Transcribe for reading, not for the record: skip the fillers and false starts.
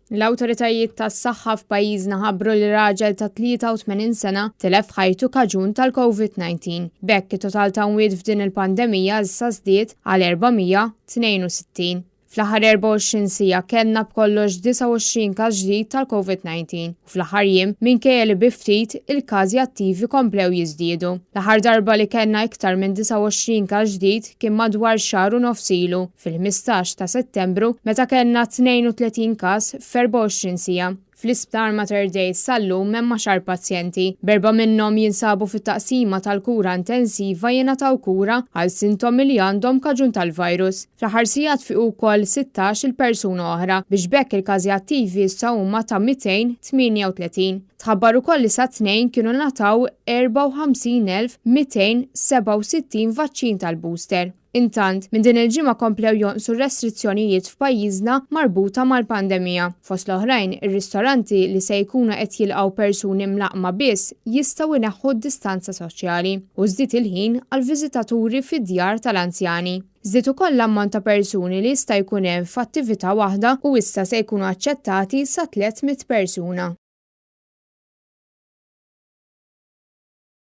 L-awtoritajiet tas-saħħa f'pajjiżna ħabbru li raġel ta' 83 sena tilef ħajtu kaġun tal-COVID-19. B'hekk it-total ta' mwiet f'din il-pandemija issa żdied għal 462. Fl-aħħar 24 sija kellna b'kollox 29 każ ġdid tal-COVID-19 u fl-aħħar jiem minkejja li bi ftit il-każi attivi komplew jiżdiedu. L-aħħar darba li kellna iktar minn 29 każ ġdid kien madwar xahar u nofs ilu fil-15 ta' Settembru meta kellna 32 każ f'24 sija. Fl-isptar Mater Dei sal-lum hemm 10 pazjenti, b'4 minnhom jinsabu fit-taqsima tal-kura intensiva jingħataw kura għal sintomi li għandhom kaġun tal-virus. Fl-aħħar sigħat fiq ukoll 16 il-persuna oħra biex bekk il-każi attivi issa huma ta' 238. Tħabbar ukoll li sa tnejn kienu ngħataw 54,267 vaċċin tal-booster. Intant, minn din il-ġimgħa komplew jonqsu restrizzjonijiet f'pajjiżna marbuta mal-pandemija. Fost l-oħrajn, ir-ristoranti li se jkunu qed jilqgħu persuni mlaqma biss jistgħu jneħħu d-distanza soċjali u żdied il-ħin għal viżitaturi fid-djar tal-anzjani. Żdied ukoll l-ammont ta' persuni li jista' jkun hemm f'attività waħda u issa se jkunu aċċettati sa 300 persuna.